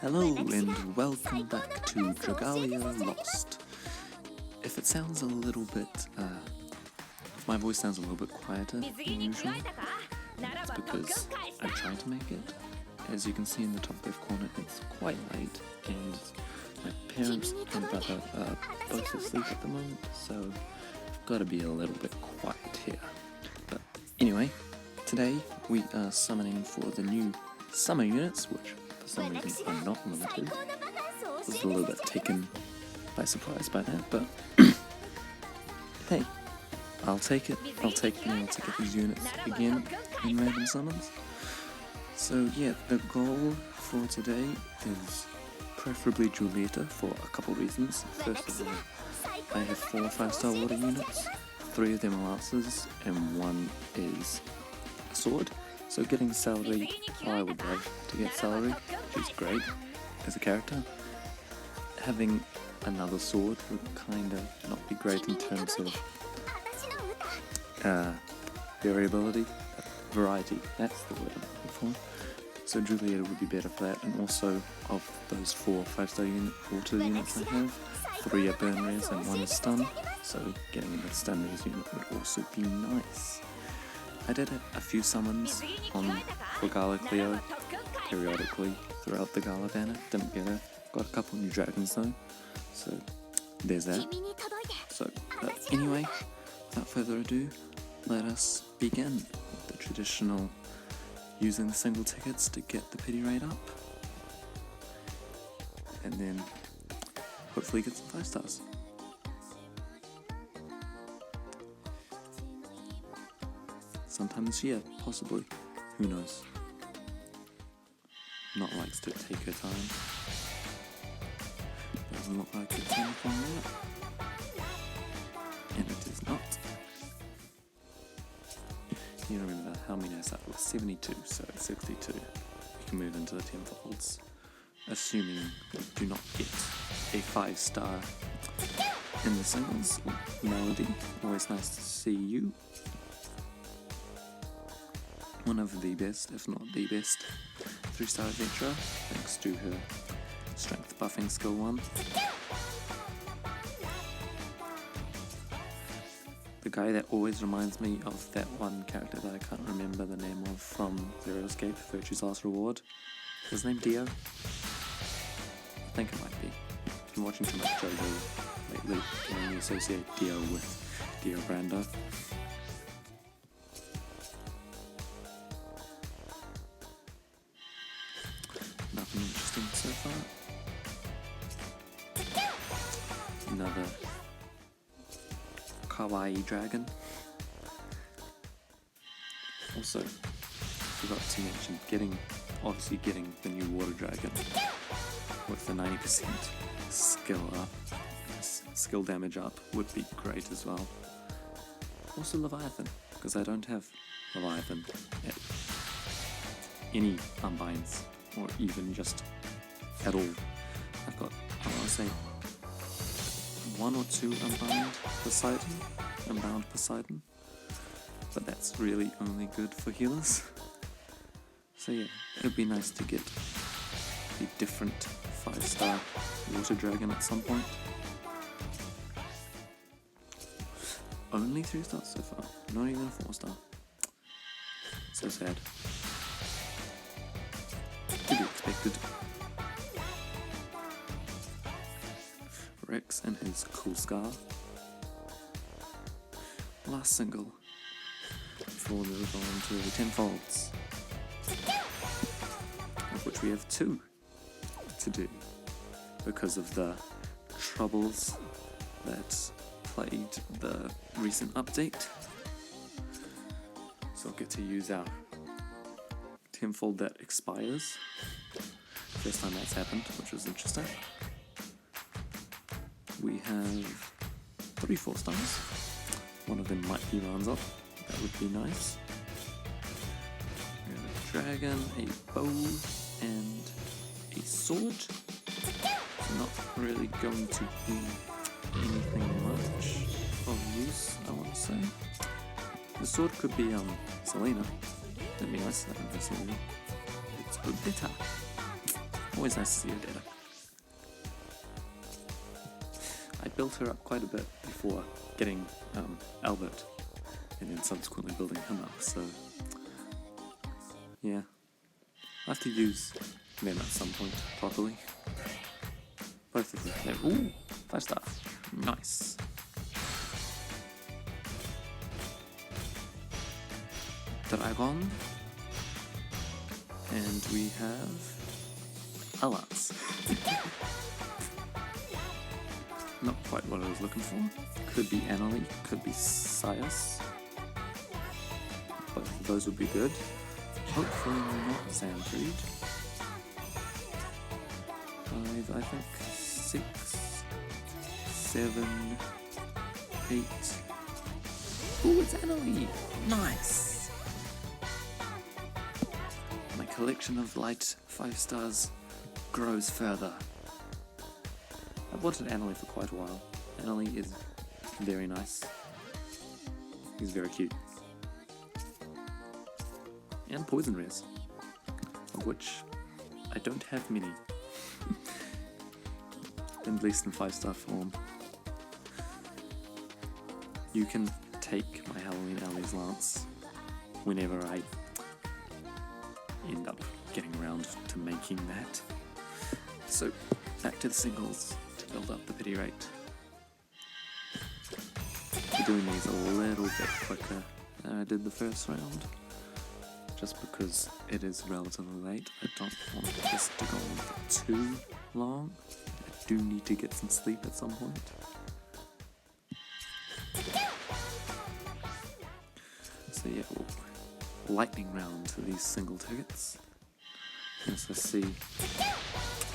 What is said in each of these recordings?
Hello and welcome back to Dragalia Lost. If it sounds a little bit, if my voice sounds a little bit quieter than usual, it's because I tried to make it. As you can see in the top left corner, it's quite late and my parents and brother are both asleep at the moment, so I've got to be a little bit quiet here. But anyway, today we are summoning for the new summer units, which for some reason are not limited. I was a little bit taken by surprise by that, but hey, I'll take it. I'll take these units again in random summons. So yeah, the goal for today is preferably Julieta for a couple reasons. First of all, I have 4 5-star water units, 3 of them are lances, and 1 is a sword. So getting Celery, I would love to get Celery, she's great as a character. Having another sword would kind of not be great in terms of variety, that's the word I'm looking for. So Julieta would be better for that, and also of those 4 5-star water units I have, 3 are burn rares and 1 is stun, so getting a stun rares unit would also be nice. I did a few summons for Gala Cleo periodically throughout the Gala banner, didn't get her. Got a couple new dragons though, so there's that. So, anyway, without further ado, let us begin with the traditional using the single tickets to get the pity rate up, and then hopefully get some 5 stars. Sometime this year, possibly. Who knows? Not likes to take her time. Doesn't look like it's anything yet. And it is not. You remember how many I started with? 72, so 62. We can move into the 10-folds. Assuming we do not get a 5-star in the singles. Melody, always nice to see you. One of the best, if not the best, 3-star adventurer, thanks to her strength buffing skill 1. The guy that always reminds me of that one character that I can't remember the name of from Zero Escape, Virtue's Last Reward. Is his name Dio? I think it might be. I've been watching too much JoJo lately, and I only associate Dio with Dio Brando. Nothing interesting so far. Another kawaii dragon. Also, forgot to mention obviously getting the new water dragon with the 90% skill damage up would be great as well. Also Leviathan, because I don't have Leviathan at any unbinds, or even just at all. I've got, I want to say, 1 or 2 unbound Poseidon, but that's really only good for healers. So yeah, it'd be nice to get a different 5-star water dragon at some point. Only 3 stars so far, not even a 4-star. So sad. To be expected. Rex and his cool scar. Last single before we move on to the 10-folds, of which we have 2 to do because of the troubles that plagued the recent update. So I'll get to use our 10-fold that expires. First time that's happened, which was interesting. We have 3 4-stars. One of them might be rounds up. That would be nice. We have a dragon, a bow, and a sword. Not really going to be anything much of use, I want to say. The sword could be Selena. That'd be nice to have Selena. It's a bit better. Always nice to see her dead. I built her up quite a bit before getting Albert, and then subsequently building him up, so yeah. I have to use them at some point properly. Both of them. Ooh, 5-star. Nice. Dragon. And we have a lance. Not quite what I was looking for. Could be Annalie, could be Sias. Both of those would be good. Hopefully not Xanfried. 5, I think. 6, 7, 8. Ooh, it's Annalie! Nice! My collection of light 5 stars grows further. I've wanted Annalie for quite a while. Annalie is very nice. He's very cute. And poison rares, of which I don't have many. At least in 5-star form. You can take my Halloween Alley's lance whenever I end up getting around to making that. So back to the singles to build up the pity rate. We're doing these a little bit quicker than I did the first round, just because it is relatively late. I don't want this to go on for too long. I do need to get some sleep at some point. So yeah, lightning round to these single tickets. As I see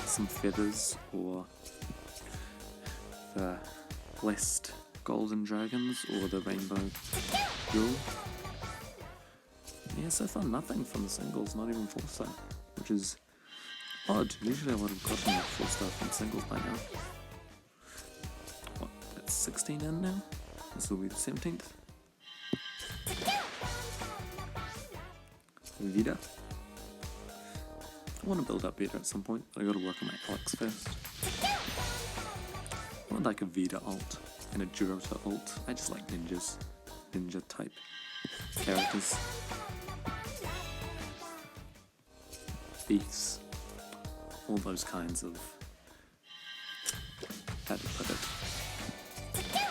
some feathers or the blessed golden dragons or the rainbow jewel. Yeah, so far nothing from the singles, not even 4-star, which is odd. Usually I would have gotten a 4-star from singles by now. What, that's 16 in now? This will be the 17th. Vida. I want to build up Vida at some point, but I gotta work on my Alex first. I would like a Vida ult and a Jurota ult. I just like ninjas. Ninja type characters. Thiefs. All those kinds of... how to put it?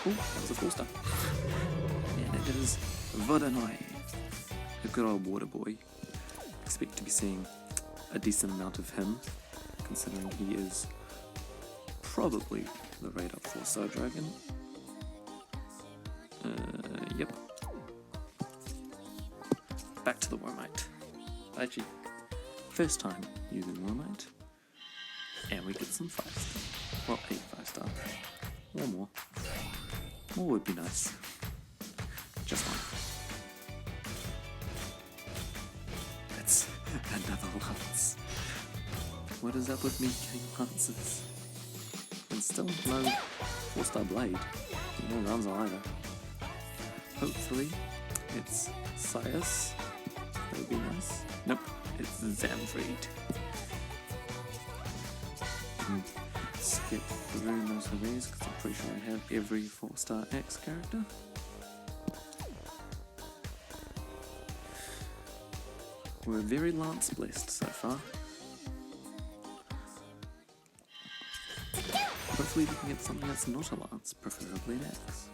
Oh, that was a 4-star. And it is Vodanoi, the good old water boy. Expect to be seeing a decent amount of him, considering he is probably the rate up 4-star dragon. Yep. Back to the Wormite. Actually, first time using Wormite. And we get some 5-star. Well, 8 5-star. Or more. More would be nice. Just one. That's another lance. What is up with me getting lances? And still no 4-star blade. No runs either. Hopefully it's Sias. That would be nice. Nope, it's Xanfried. Skip through most of these because I'm pretty sure I have every 4-star X character. We're very lance blessed so far. Hopefully we can get something that's not a lance, preferably an X.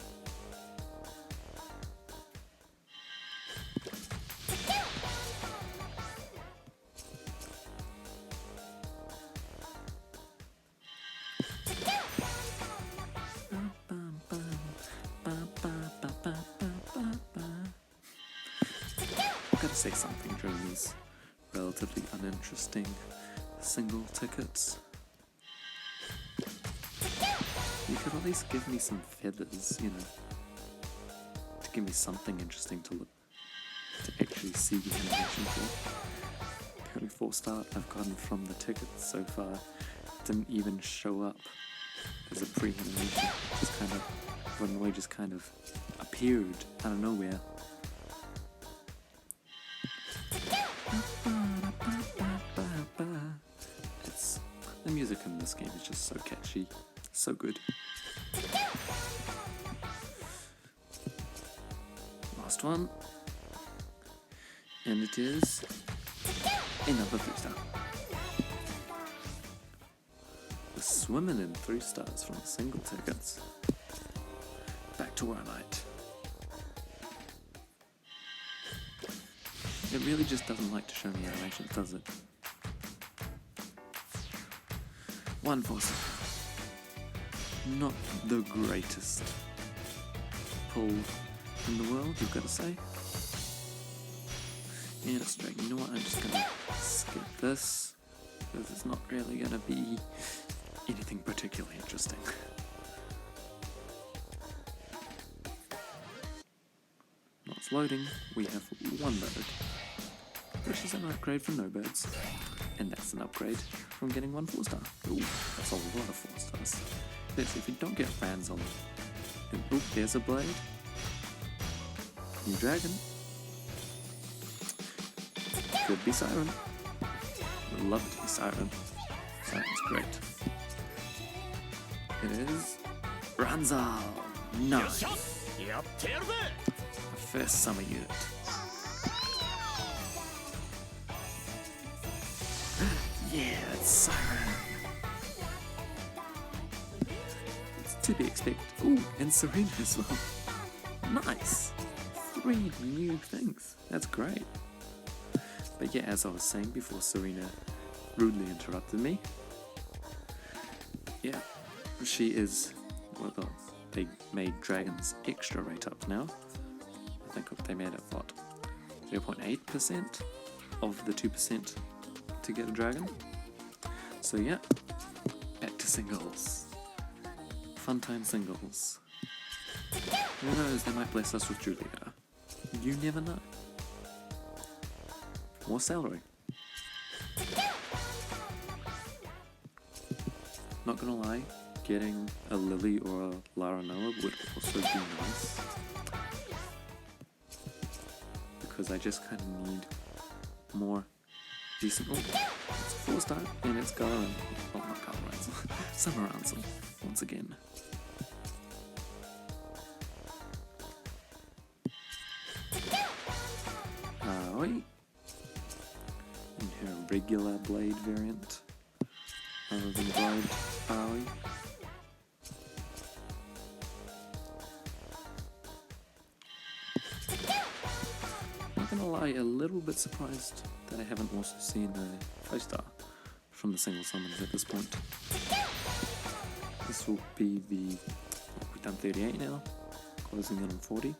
I've got to say something during these relatively uninteresting single tickets. You could at least give me some feathers, you know, to give me something interesting to look, to actually see the animation for. The only 4-star I've gotten from the tickets so far didn't even show up as a pre-animation. Just kind of, Runaway just kind of appeared out of nowhere. It's The music in this game is just so catchy, so good. Last one. And it is another 3-star. We're swimming in 3 stars from the single tickets. Back to where I might. It really just doesn't like to show me animations, does it? 1 4-star. Not the greatest pull in the world, you've got to say. And it's a dragon. You know what? I'm just gonna skip this because it's not really gonna be anything particularly interesting. While it's loading, we have 1 bird, which is an upgrade from no birds, and that's an upgrade from getting 1 4-star. Ooh, that's a lot of 4 stars. Let's see if we don't get fans on. And oop, there's a blade. New dragon. Could be Siren. Would love it to be Siren. Siren's great. It is Ranzal. Nice. The first summer unit. Yeah, it's Siren. It's to be expected. Ooh, and Serena as well. Nice. 3 new things. That's great. But yeah, as I was saying before Serena rudely interrupted me, yeah, she is, well, they made dragons extra rate up now. I think they made it, what, 0.8% of the 2% to get a dragon. So yeah, back to singles. Fun time singles. Who knows, they might bless us with Julieta. You never know. More salary. Not gonna lie, getting a Lily or a Lara Noah would also be nice. Because I just kind of need more decent. Oh, it's a 4-star and it's Galar. Oh, not Galar, Summer Ansel once again. Aoi. In her regular blade variant, other than Bride Aoi. Not gonna lie, a little bit surprised that I haven't also seen a 5-star from the single summons at this point. This will be the, we've done 38 now, closing in on 40.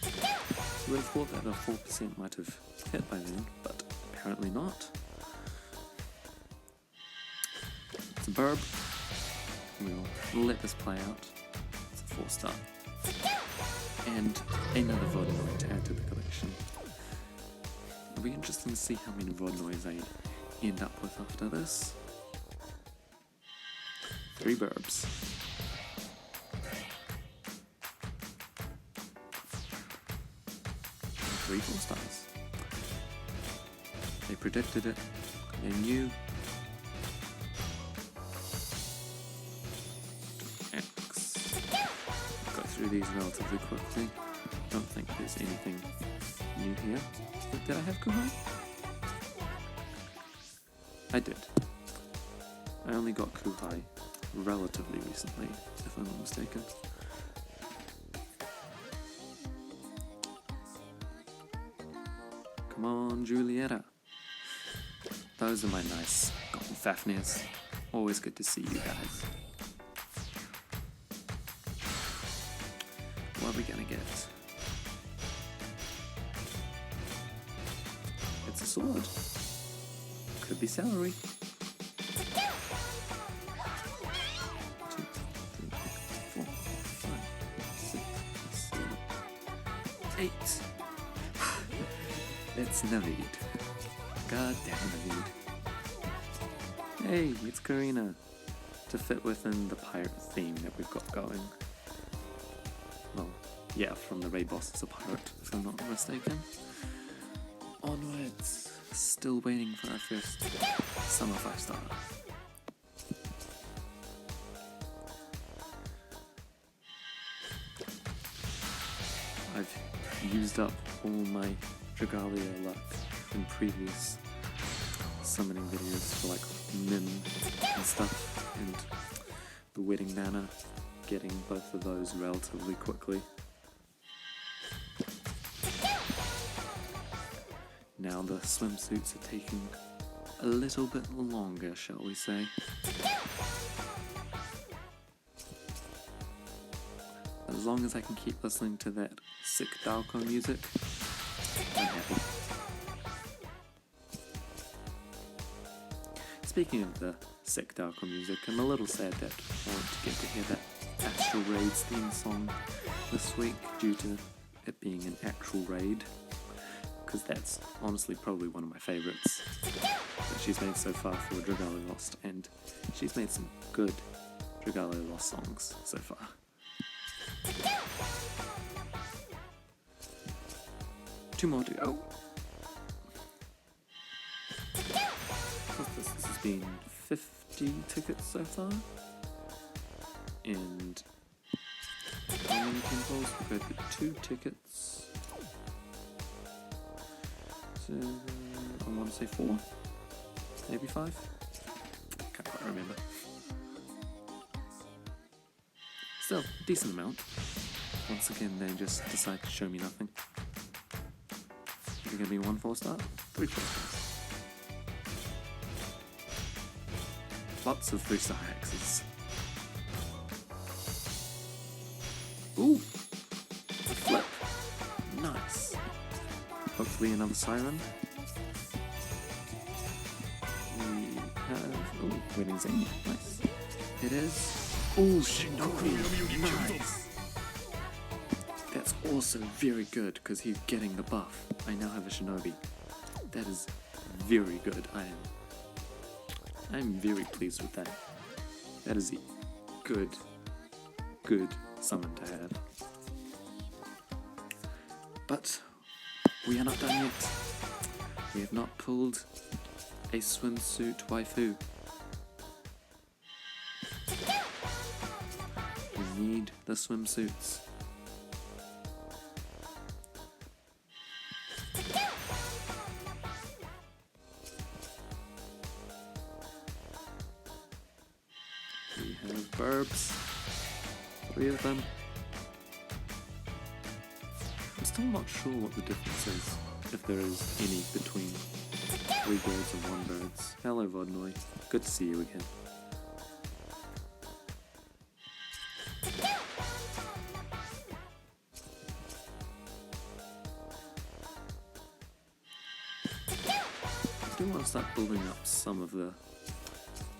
I would have thought that a 4% might have hit by then, but apparently not. It's a burb. We'll let this play out. It's a 4-star. And another Vodnoid to add to the collection. It'll be interesting to see how many Vodnoids I end up with after this. 3 burbs. 3 4-stars. They predicted it. They knew. X. Go through these relatively quickly. Don't think there's anything new here. Did I have Kuhai? I did. I only got Kuhai relatively recently, if I'm not mistaken. Come on, Julieta. Those are my nice golden Fafnirs. Always good to see you guys. What are we gonna get? It's a sword. Could be celery. 2, 3, 4, 5, 6, 7, 8. It's Navid. God damn Navid. Hey, it's Karina. To fit within the pirate theme that we've got going. Well, yeah, from the raid boss is a pirate, if I'm not mistaken. Onwards. Still waiting for our first Summer 5-star. I've used up all my Dragalia luck in previous summoning videos for like Min and stuff, and the Wedding Banner, getting both of those relatively quickly. Now the swimsuits are taking a little bit longer, shall we say. As long as I can keep listening to that sick Dalco music, I'm happy. Speaking of the sick Dalco music, I'm a little sad that I won't get to hear that Astral Raid's theme song this week due to it being an actual raid, because that's honestly probably one of my favourites that she's made so far for Dragalia Lost, and she's made some good Dragalia Lost songs so far. Two more to go. This has been 50 tickets so far, and how many temples? We go for 2 tickets. So I want to say 4, maybe 5. Can't quite remember. Still, decent amount. Once again, they just decide to show me nothing. Is it going to be 1 4-star? 3 4-stars. Lots of 3-star hexes. Ooh! A flip. Nice. Hopefully another siren. We have... ooh, Wedding Zane. Nice. It is... ooh, Shinobi. Nice. That's also very good, because he's getting the buff. I now have a Shinobi. That is very good. I'm very pleased with that. That is a good summon to have. But we are not done yet. We have not pulled a swimsuit waifu. We need the swimsuits. We have Burbs. 3 of them. I'm still not sure what the difference is, if there is any, between 3 birds and 1 birds. Hello Vodnoy, good to see you again. I do want to start building up some of the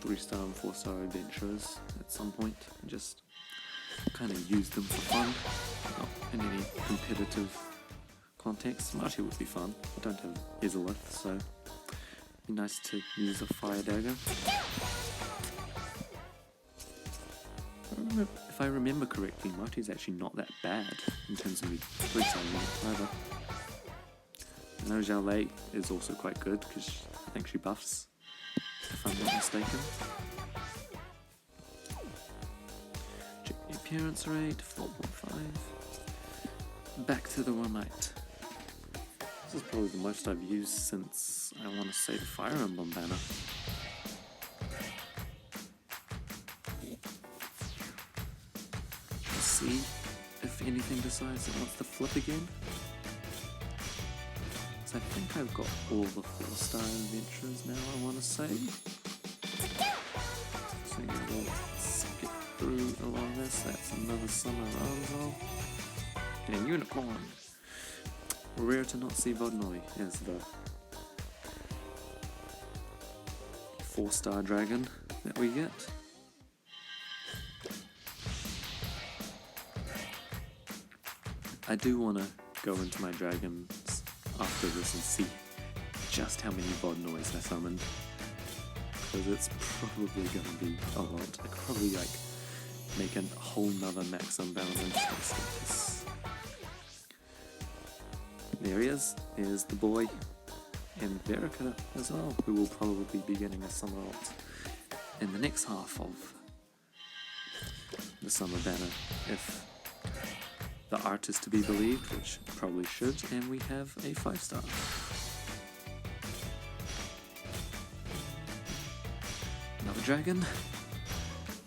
3-star and 4-star adventurers at some point, and just kind of use them for fun, not in any competitive context. Marty would be fun. I don't have Izalith, so it'd be nice to use a fire dagger. If I remember correctly, Marty's actually not that bad in terms of 3-star unit either. I know Xiaolei is also quite good, because I think she buffs, if I'm not mistaken. Check the appearance rate, 4.5. Back to the Womite. This is probably the most I've used since, I want to say, the Fire Emblem banner. Let's see if anything decides it wants to flip again. I think I've got all the 4-star adventurers now, I want to say. So yeah, we'll skip through along this. That's another Summer Ranzo. And Unicorn. Rare to not see Vodnoy as the 4-star dragon that we get. I do want to go into my dragons after this and see just how many Vodnoys I summoned, because it's probably going to be a lot. I could probably like make a whole nother max unbound instance. There he is. There's the boy, and Verica as well, who will probably be getting a summer alt in the next half of the summer banner, if the art is to be believed, which probably should, and we have a 5-star. Another dragon.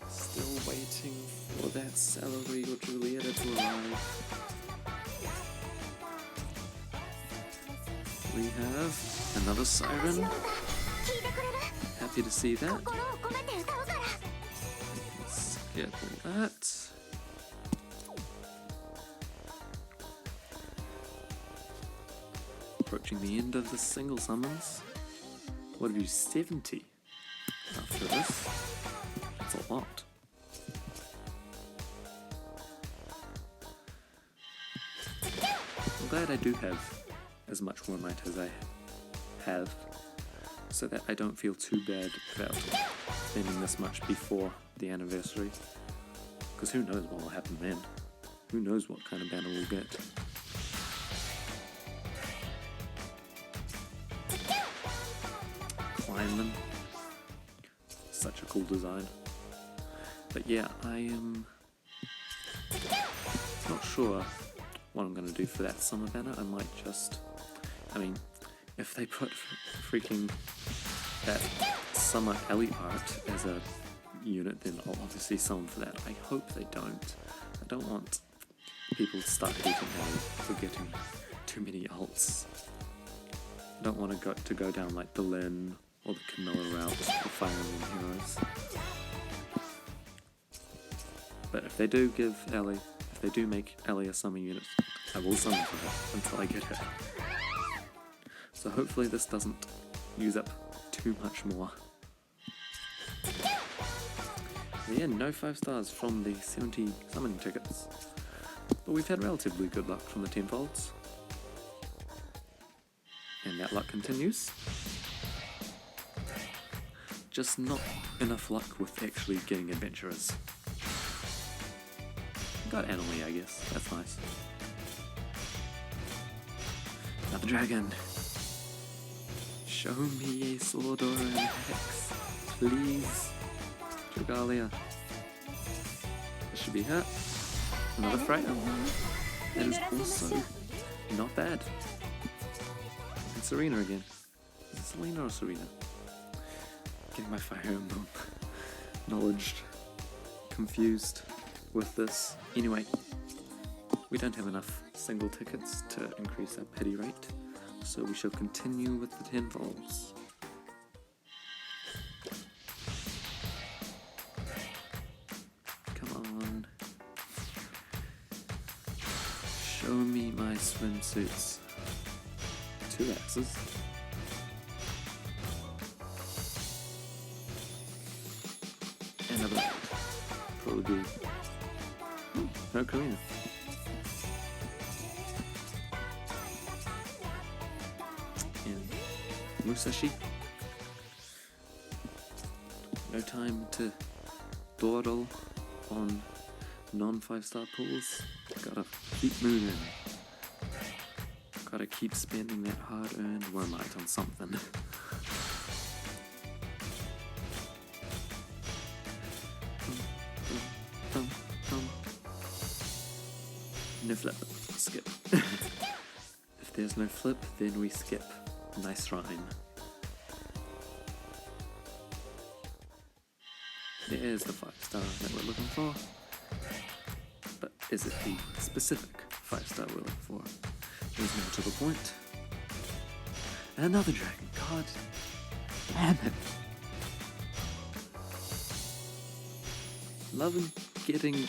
Still waiting for that Summer Julieta to arrive. We have another siren. Happy to see that. Let's get all that. Approaching the end of the single summons. What have you, 70 after this? That's a lot. I'm glad I do have as much War Might as I have, so that I don't feel too bad about spending this much before the anniversary, because who knows what will happen then. Who knows what kind of banner we'll get. Kleinman. Such a cool design. But yeah, I am not sure what I'm going to do for that summer banner. I might just, if they put freaking that summer Ellie art as a unit, then I'll obviously summon for that. I hope they don't. I don't want people to start hating Ellie for getting too many alts. I don't want to go down like the Lynn or the Camilla route for Fire Emblem Heroes. But if they do if they do make Ellie a summer unit, I will summon for her until I get her. So hopefully this doesn't use up too much more. Yeah, no 5-stars from the 70 summoning tickets. But we've had relatively good luck from the 10-folds. And that luck continues. Just not enough luck with actually getting adventurers. Got Annalie, I guess. That's nice. Another dragon. Show me a sword or a hex, please. Dragalia. This should be her. Another Freya. That is also not bad. And Serena again. Is it Selena or Serena? Getting my Fire Emblem knowledge confused with this. Anyway, we don't have enough single tickets to increase our pity rate, so we shall continue with the 10-folds. Come on. Show me my swimsuits. 2 axes. Another. Probably be. No Karina. And Musashi. No time to dawdle on non-5-star pools. Gotta keep moving. Gotta keep spending that hard-earned Wormite on something. No flip. Skip. If there's no flip, then we skip. Nice rhyme. There's the 5-star that we're looking for. But is it the specific 5-star we're looking for? There's more to the point. Another dragon. God damn it. Loving getting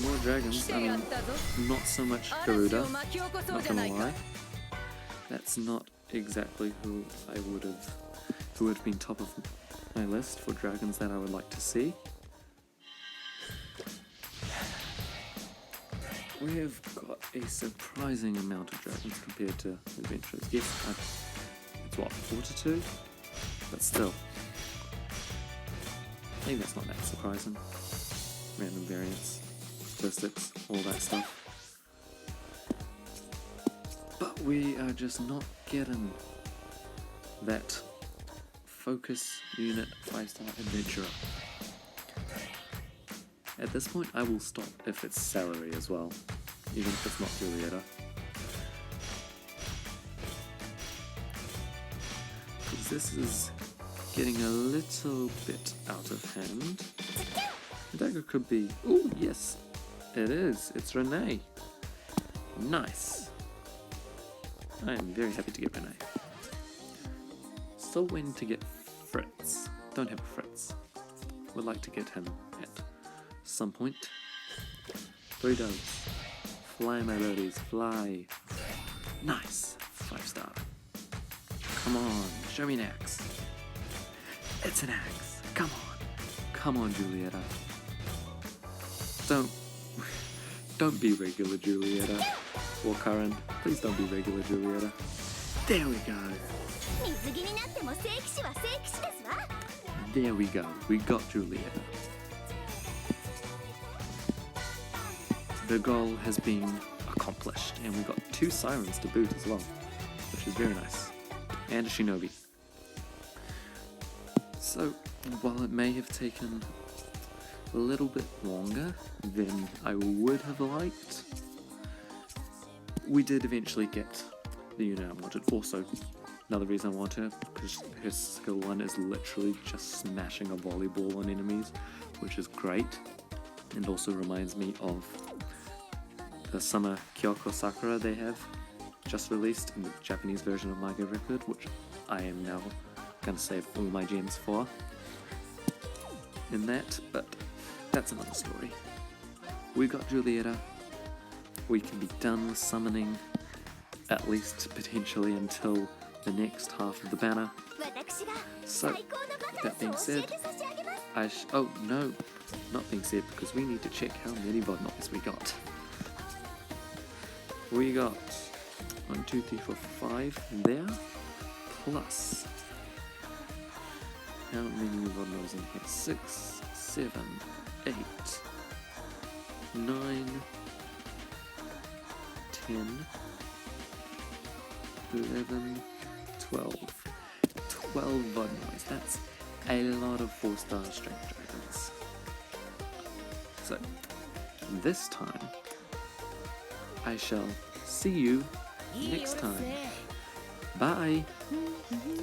more dragons. Not so much Garuda, not gonna lie. That's not exactly who would have been top of my list for dragons that I would like to see. We have got a surprising amount of dragons compared to adventurers. Yes, it's what, 42? But still. Maybe that's not that surprising. Random variants, statistics, all that stuff. But we are just not get in that focus unit 5-star adventurer. At this point I will stop if it's salary as well, even if it's not Julieta. Because this is getting a little bit out of hand. The dagger could be... oh yes, it is. It's Renee. Nice. I am very happy to get Renee. Still waiting to get Fritz. Don't have a Fritz. Would like to get him at some point. 3 doves. Fly my birdies, fly. Nice. 5-star. Come on, show me an axe. It's an axe. Come on. Come on, Julieta. Don't be regular Julieta. Or Curran. Please don't be regular Julieta. There we go. There we go. We got Julieta. The goal has been accomplished, and we got 2 sirens to boot as well, which is very nice. And a shinobi. So, while it may have taken a little bit longer than I would have liked, we did eventually get the unit I wanted. Also, another reason I want her, because her skill 1 is literally just smashing a volleyball on enemies, which is great, and also reminds me of the Summer Kyoko Sakura they have just released in the Japanese version of My Good Record, which I am now going to save all my gems for in that, but that's another story. We got Julieta. We can be done with summoning, at least potentially until the next half of the banner. So, that being said, oh no, not being said, because we need to check how many Vodnots we got. We got 1, 2, 3, 4, 5 there, plus how many Vodnots in here? 6, 7, 8, 9, 10, 11, 12. 12 Vodnots. That's a lot of 4-star strength dragons. So, this time, I shall see you next time. Bye!